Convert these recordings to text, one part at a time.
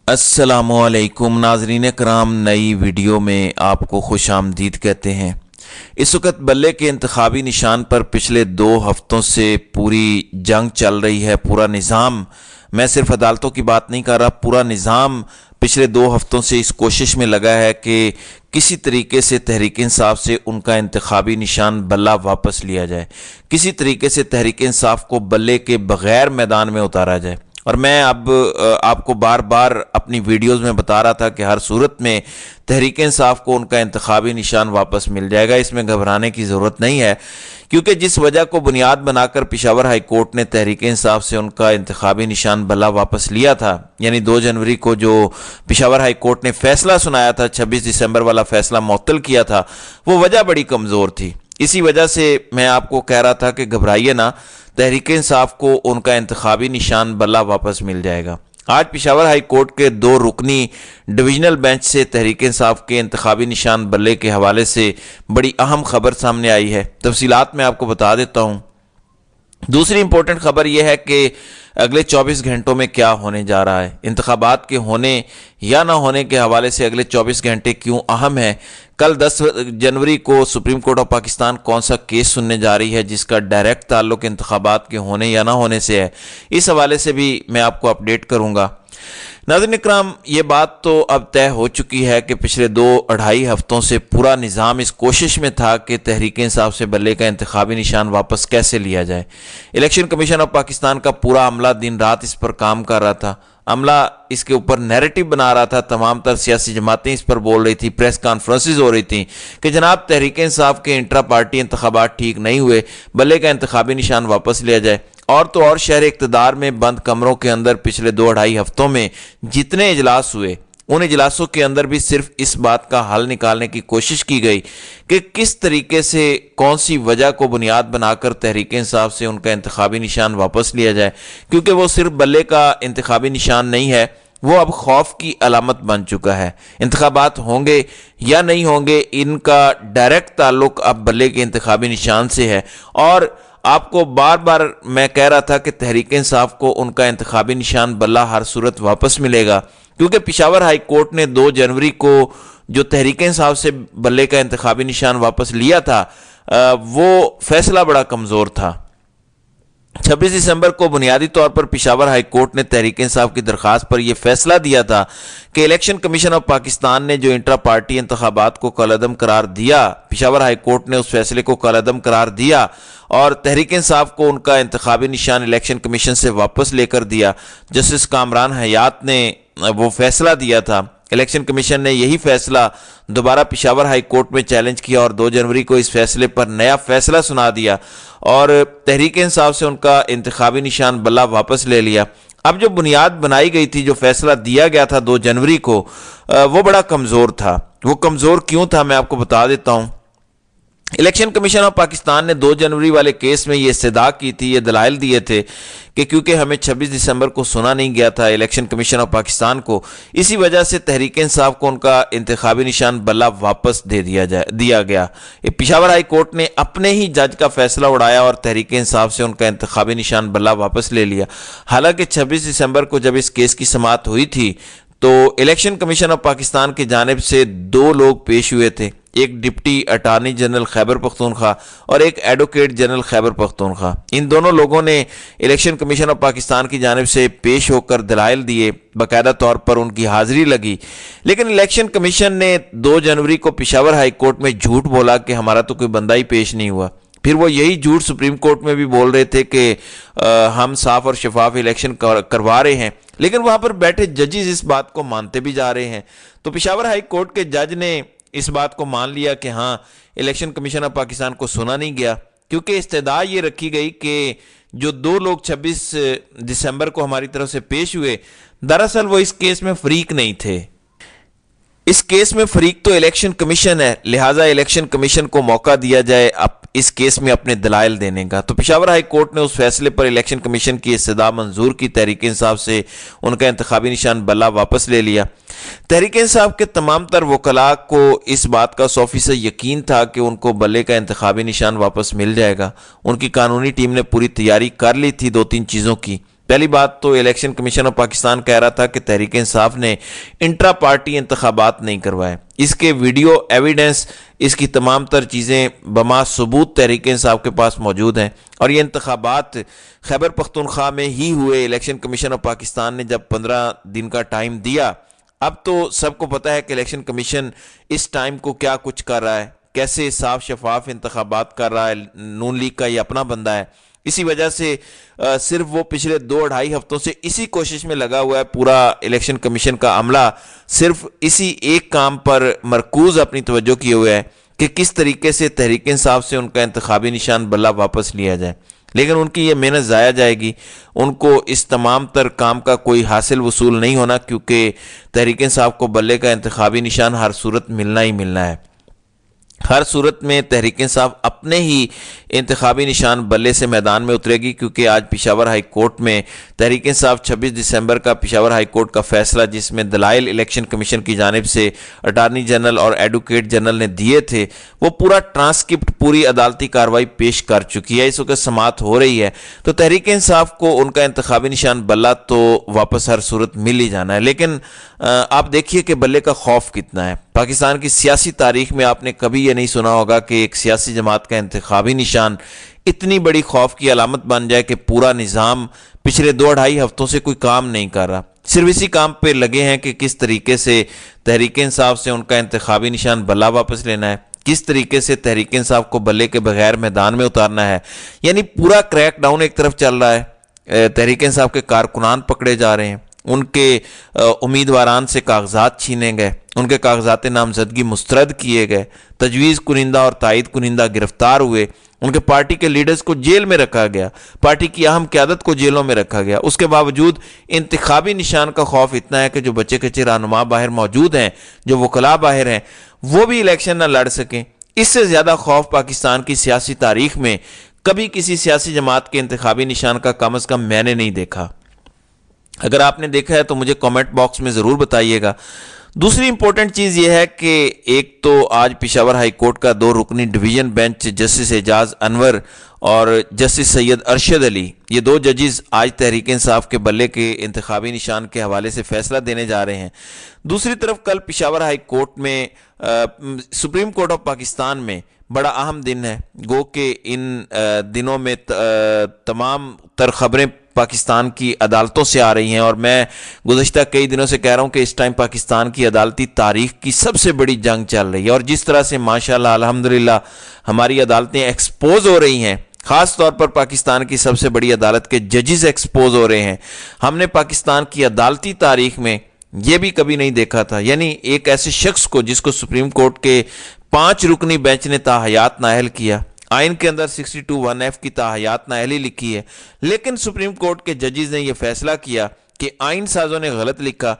السلام علیکم ناظرین کرام، نئی ویڈیو میں آپ کو خوش آمدید کہتے ہیں۔ اس وقت بلے کے انتخابی نشان پر پچھلے 2 ہفتوں سے پوری جنگ چل رہی ہے۔ پورا نظام، میں صرف عدالتوں کی بات نہیں کر رہا، پورا نظام پچھلے 2 ہفتوں سے اس کوشش میں لگا ہے کہ کسی طریقے سے تحریک انصاف سے ان کا انتخابی نشان بلہ واپس لیا جائے، کسی طریقے سے تحریک انصاف کو بلے کے بغیر میدان میں اتارا جائے۔ اور میں اب آپ کو بار بار اپنی ویڈیوز میں بتا رہا تھا کہ ہر صورت میں تحریک انصاف کو ان کا انتخابی نشان واپس مل جائے گا، اس میں گھبرانے کی ضرورت نہیں ہے، کیونکہ جس وجہ کو بنیاد بنا کر پشاور ہائی کورٹ نے تحریک انصاف سے ان کا انتخابی نشان بلہ واپس لیا تھا، یعنی 2 جنوری کو جو پشاور ہائی کورٹ نے فیصلہ سنایا تھا، 26 دسمبر والا فیصلہ معطل کیا تھا، وہ وجہ بڑی کمزور تھی۔ اسی وجہ سے میں آپ کو کہہ رہا تھا کہ گھبرائیے نہ، تحریک انصاف کو ان کا انتخابی نشان بلہ واپس مل جائے گا۔ آج پشاور ہائی کورٹ کے 2 رکنی ڈویژنل بینچ سے تحریک انصاف کے انتخابی نشان بلے کے حوالے سے بڑی اہم خبر سامنے آئی ہے۔ تفصیلات میں آپ کو بتا دیتا ہوں۔ دوسری امپورٹنٹ خبر یہ ہے کہ اگلے 24 گھنٹوں میں کیا ہونے جا رہا ہے، انتخابات کے ہونے یا نہ ہونے کے حوالے سے اگلے 24 گھنٹے کیوں اہم ہے۔ کل 10 جنوری کو سپریم کورٹ آف پاکستان کون سا کیس سننے جا رہی ہے جس کا ڈائریکٹ تعلق انتخابات کے ہونے یا نہ ہونے سے ہے، اس حوالے سے بھی میں آپ کو اپڈیٹ کروں گا۔ ناظرین اکرام، یہ بات تو اب طے ہو چکی ہے کہ پچھلے 2-2.5 ہفتوں سے پورا نظام اس کوشش میں تھا کہ تحریک انصاف سے بلے کا انتخابی نشان واپس کیسے لیا جائے۔ الیکشن کمیشن آف پاکستان کا پورا عملہ دن رات اس پر کام کر رہا تھا، عملہ اس کے اوپر نیریٹو بنا رہا تھا، تمام تر سیاسی جماعتیں اس پر بول رہی تھی، پریس کانفرنسز ہو رہی تھیں کہ جناب تحریک انصاف کے انٹرا پارٹی انتخابات ٹھیک نہیں ہوئے، بلے کا انتخابی نشان واپس لیا جائے۔ اور تو اور شہر اقتدار میں بند کمروں کے اندر پچھلے 2-2.5 ہفتوں میں جتنے اجلاس ہوئے، ان اجلاسوں کے اندر بھی صرف اس بات کا حل نکالنے کی کوشش کی گئی کہ کس طریقے سے کون سی وجہ کو بنیاد بنا کر تحریک انصاف سے ان کا انتخابی نشان واپس لیا جائے، کیونکہ وہ صرف بلے کا انتخابی نشان نہیں ہے، وہ اب خوف کی علامت بن چکا ہے۔ انتخابات ہوں گے یا نہیں ہوں گے، ان کا ڈائریکٹ تعلق اب بلے کے انتخابی نشان سے ہے۔ اور آپ کو بار بار میں کہہ رہا تھا کہ تحریک انصاف کو ان کا انتخابی نشان بلہ ہر صورت واپس ملے گا، کیونکہ پشاور ہائی کورٹ نے 2 جنوری کو جو تحریک انصاف سے بلے کا انتخابی نشان واپس لیا تھا، وہ فیصلہ بڑا کمزور تھا۔ 26 دسمبر کو بنیادی طور پر پشاور ہائی کورٹ نے تحریک انصاف کی درخواست پر یہ فیصلہ دیا تھا کہ الیکشن کمیشن آف پاکستان نے جو انٹرا پارٹی انتخابات کو کالعدم قرار دیا، پشاور ہائی کورٹ نے اس فیصلے کو کالعدم قرار دیا اور تحریک انصاف کو ان کا انتخابی نشان الیکشن کمیشن سے واپس لے کر دیا۔ جسٹس کامران حیات نے وہ فیصلہ دیا تھا۔ الیکشن کمیشن نے یہی فیصلہ دوبارہ پشاور ہائی کورٹ میں چیلنج کیا اور 2 جنوری کو اس فیصلے پر نیا فیصلہ سنا دیا اور تحریک انصاف سے ان کا انتخابی نشان بلہ واپس لے لیا۔ اب جو بنیاد بنائی گئی تھی، جو فیصلہ دیا گیا تھا 2 جنوری کو، وہ بڑا کمزور تھا۔ وہ کمزور کیوں تھا میں آپ کو بتا دیتا ہوں۔ الیکشن کمیشن آف پاکستان نے 2 جنوری والے کیس میں یہ استدعا کی تھی، یہ دلائل دیے تھے کہ کیونکہ ہمیں 26 دسمبر کو سنا نہیں گیا تھا الیکشن کمیشن آف پاکستان کو، اسی وجہ سے تحریک انصاف کو ان کا انتخابی نشان بلہ واپس دیا گیا۔ پشاور ہائی کورٹ نے اپنے ہی جج کا فیصلہ اڑایا اور تحریک انصاف سے ان کا انتخابی نشان بلہ واپس لے لیا۔ حالانکہ 26 دسمبر کو جب اس کیس کی سماعت ہوئی تھی تو الیکشن کمیشن آف پاکستان کی جانب سے 2 لوگ پیش ہوئے تھے، ایک deputy attorney general Khyber Pakhtunkhwa اور ایک ایڈوکیٹ جنرل خیبر پختونخوا۔ ان دونوں لوگوں نے الیکشن کمیشن آف پاکستان کی جانب سے پیش ہو کر دلائل دیے، باقاعدہ طور پر ان کی حاضری لگی، لیکن الیکشن کمیشن نے 2 جنوری کو پشاور ہائی کورٹ میں جھوٹ بولا کہ ہمارا تو کوئی بندہ ہی پیش نہیں ہوا۔ پھر وہ یہی جھوٹ سپریم کورٹ میں بھی بول رہے تھے کہ ہم صاف اور شفاف الیکشن کروا رہے ہیں، لیکن وہاں پر بیٹھے ججز اس بات کو مانتے بھی جا رہے ہیں۔ تو پشاور ہائی کورٹ کے جج نے اس بات کو مان لیا کہ ہاں الیکشن کمیشن آف پاکستان کو سنا نہیں گیا، کیونکہ استدعا یہ رکھی گئی کہ جو 2 لوگ 26 دسمبر کو ہماری طرف سے پیش ہوئے، دراصل وہ اس کیس میں فریق نہیں تھے۔ اس کیس میں فریق تو الیکشن کمیشن ہے، لہٰذا الیکشن کمیشن کو موقع دیا جائے اس کیس میں اپنے دلائل دینے کا۔ تو پشاور ہائی کورٹ نے اس فیصلے پر الیکشن کمیشن کی استدعا منظور کی، تحریک انصاف سے ان کا انتخابی نشان بلہ واپس لے لیا۔ تحریک انصاف کے تمام تر وکلاء کو اس بات کا 100% یقین تھا کہ ان کو بلے کا انتخابی نشان واپس مل جائے گا۔ ان کی قانونی ٹیم نے پوری تیاری کر لی تھی 2-3 چیزوں کی۔ پہلی بات تو الیکشن کمیشن آف پاکستان کہہ رہا تھا کہ تحریک انصاف نے انٹرا پارٹی انتخابات نہیں کروائے. اس کے ویڈیو ایویڈنس، اس کی تمام تر چیزیں بما ثبوت تحریک انصاف کے پاس موجود ہیں. اور یہ انتخابات خیبر پختونخوا میں ہی ہوئے. الیکشن کمیشن آف پاکستان نے جب 15 دن کا ٹائم دیا، اب تو سب کو پتہ ہے کہ الیکشن کمیشن اس ٹائم کو کیا کچھ کر رہا ہے، کیسے صاف شفاف انتخابات کر رہا ہے. نون لیگ کا یہ اپنا بندہ ہے. اسی وجہ سے صرف وہ پچھلے 2-2.5 ہفتوں سے اسی کوشش میں لگا ہوا ہے. پورا الیکشن کمیشن کا عملہ صرف اسی ایک کام پر مرکوز اپنی توجہ کیے ہوئے ہے کہ کس طریقے سے تحریک انصاف سے ان کا انتخابی نشان بلہ واپس لیا جائے. لیکن ان کی یہ محنت ضائع جائے گی. ان کو اس تمام تر کام کا کوئی حاصل وصول نہیں ہونا، کیونکہ تحریک انصاف کو بلے کا انتخابی نشان ہر صورت ملنا ہی ملنا ہے. ہر صورت میں تحریک انصاف اپنے ہی انتخابی نشان بلے سے میدان میں اترے گی، کیونکہ آج پشاور ہائی کورٹ میں تحریک انصاف 26 دسمبر کا پشاور ہائی کورٹ کا فیصلہ، جس میں دلائل الیکشن کمیشن کی جانب سے اٹارنی جنرل اور ایڈوکیٹ جنرل نے دیے تھے، وہ پورا ٹرانسکرپٹ پوری عدالتی کارروائی پیش کر چکی ہے. اس وقت سماعت ہو رہی ہے. تو تحریک انصاف کو ان کا انتخابی نشان بلہ تو واپس ہر صورت مل ہی جانا ہے. لیکن آپ دیکھیے کہ بلے کا خوف کتنا ہے. پاکستان کی سیاسی تاریخ میں آپ نے کبھی یہ نہیں سنا ہوگا کہ ایک سیاسی جماعت کا انتخابی نشان اتنی بڑی خوف کی علامت بن جائے کہ پورا نظام پچھلے 2-2.5 ہفتوں سے کوئی کام نہیں کر رہا، صرف اسی کام پہ لگے ہیں کہ کس طریقے سے تحریک انصاف سے ان کا انتخابی نشان بلہ واپس لینا ہے، کس طریقے سے تحریک انصاف کو بلے کے بغیر میدان میں اتارنا ہے. یعنی پورا کریک ڈاؤن ایک طرف چل رہا ہے. تحریک انصاف کے کارکنان پکڑے جا رہے ہیں، ان کے امیدواران سے کاغذات چھینے گئے، ان کے کاغذات نامزدگی مسترد کیے گئے، تجویز کنندہ اور تائید کنندہ گرفتار ہوئے، ان کے پارٹی کے لیڈرز کو جیل میں رکھا گیا، پارٹی کی اہم قیادت کو جیلوں میں رکھا گیا. اس کے باوجود انتخابی نشان کا خوف اتنا ہے کہ جو بچے کچے رہنما باہر موجود ہیں، جو وکلاء باہر ہیں، وہ بھی الیکشن نہ لڑ سکیں. اس سے زیادہ خوف پاکستان کی سیاسی تاریخ میں کبھی کسی سیاسی جماعت کے انتخابی نشان کا کم از کم میں نے نہیں دیکھا. اگر آپ نے دیکھا ہے تو مجھے کامنٹ باکس میں ضرور بتائیے گا. دوسری امپورٹنٹ چیز یہ ہے کہ ایک تو آج پشاور ہائی کورٹ کا 2 رکنی ڈویژن بینچ جسٹس اعجاز انور اور جسٹس سید ارشد علی، یہ 2 ججز آج تحریک انصاف کے بلے کے انتخابی نشان کے حوالے سے فیصلہ دینے جا رہے ہیں. دوسری طرف کل پشاور ہائی کورٹ میں سپریم کورٹ آف پاکستان میں بڑا اہم دن ہے. گو کہ ان دنوں میں تمام تر خبریں پاکستان کی عدالتوں سے آ رہی ہیں، اور میں گزشتہ کئی دنوں سے کہہ رہا ہوں کہ اس ٹائم پاکستان کی عدالتی تاریخ کی سب سے بڑی جنگ چل رہی ہے. اور جس طرح سے ماشاءاللہ الحمدللہ ہماری عدالتیں ایکسپوز ہو رہی ہیں، خاص طور پر پاکستان کی سب سے بڑی عدالت کے ججز ایکسپوز ہو رہے ہیں. ہم نے پاکستان کی عدالتی تاریخ میں یہ بھی کبھی نہیں دیکھا تھا. یعنی ایک ایسے شخص کو جس کو سپریم کورٹ کے 5 رکنی بینچ نے تاحیات نااہل کیا، آئین کے اندر 62(1)(f) کی تاحیات نااہلی لکھی ہے، لیکن سپریم کورٹ کے ججز نے یہ فیصلہ کیا کہ آئین سازوں نے غلط لکھا،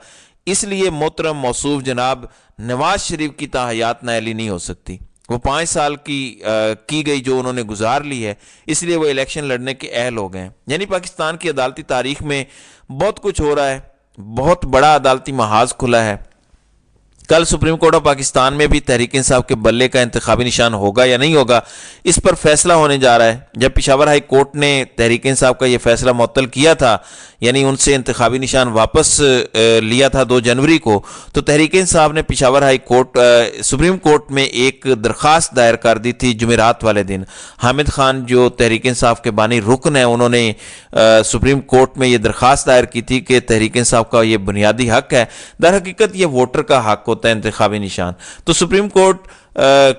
اس لیے محترم موصوف جناب نواز شریف کی تاحیات نااہلی نہیں ہو سکتی. وہ 5 سال کی گئی جو انہوں نے گزار لی ہے، اس لیے وہ الیکشن لڑنے کے اہل ہو گئے ہیں. یعنی پاکستان کی عدالتی تاریخ میں بہت کچھ ہو رہا ہے، بہت بڑا عدالتی محاذ کھلا ہے. کل سپریم کورٹ آف پاکستان میں بھی تحریک انصاف کے بلے کا انتخابی نشان ہوگا یا نہیں ہوگا، اس پر فیصلہ ہونے جا رہا ہے. جب پشاور ہائی کورٹ نے تحریک انصاف کا یہ فیصلہ معطل کیا تھا، یعنی ان سے انتخابی نشان واپس لیا تھا 2 جنوری کو، تو تحریک انصاف نے Peshawar high court supreme court میں ایک درخواست دائر کر دی تھی جمعرات والے دن. حامد خان جو تحریک انصاف کے بانی رکن ہیں، انہوں نے سپریم کورٹ میں یہ درخواست دائر کی تھی کہ تحریک انصاف کا یہ بنیادی حق ہے، در حقیقت یہ ووٹر کا حق ہوتا ہے انتخابی نشان. تو سپریم کورٹ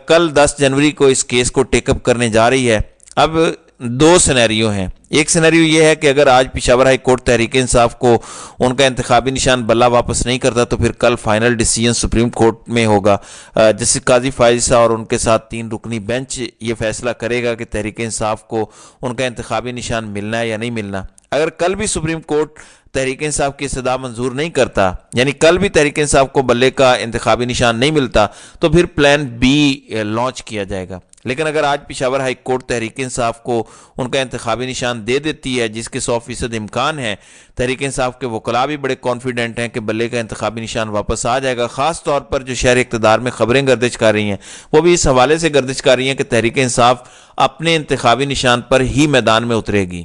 کل 10 جنوری کو اس کیس کو ٹیک اپ کرنے جا رہی ہے. اب 2 سینیریو ہیں. ایک سینیریو یہ ہے کہ اگر آج پشاور ہائی کورٹ تحریک انصاف کو ان کا انتخابی نشان بلہ واپس نہیں کرتا، تو پھر کل فائنل ڈیسیجن سپریم کورٹ میں ہوگا. جسٹس قاضی فائز اور ان کے ساتھ 3 رکنی بینچ یہ فیصلہ کرے گا کہ تحریک انصاف کو ان کا انتخابی نشان ملنا ہے یا نہیں ملنا. اگر کل بھی سپریم کورٹ تحریک انصاف کی استدعا منظور نہیں کرتا، یعنی کل بھی تحریک انصاف کو بلے کا انتخابی نشان نہیں ملتا، تو پھر پلان بی لانچ کیا جائے گا. لیکن اگر آج پشاور ہائی کورٹ تحریک انصاف کو ان کا انتخابی نشان دے دیتی ہے، جس کے 100% امکان ہے، تحریک انصاف کے وکلاء بھی بڑے کانفیڈنٹ ہیں کہ بلے کا انتخابی نشان واپس آ جائے گا. خاص طور پر جو شہر اقتدار میں خبریں گردش کر رہی ہیں، وہ بھی اس حوالے سے گردش کر رہی ہیں کہ تحریک انصاف اپنے انتخابی نشان پر ہی میدان میں اترے گی.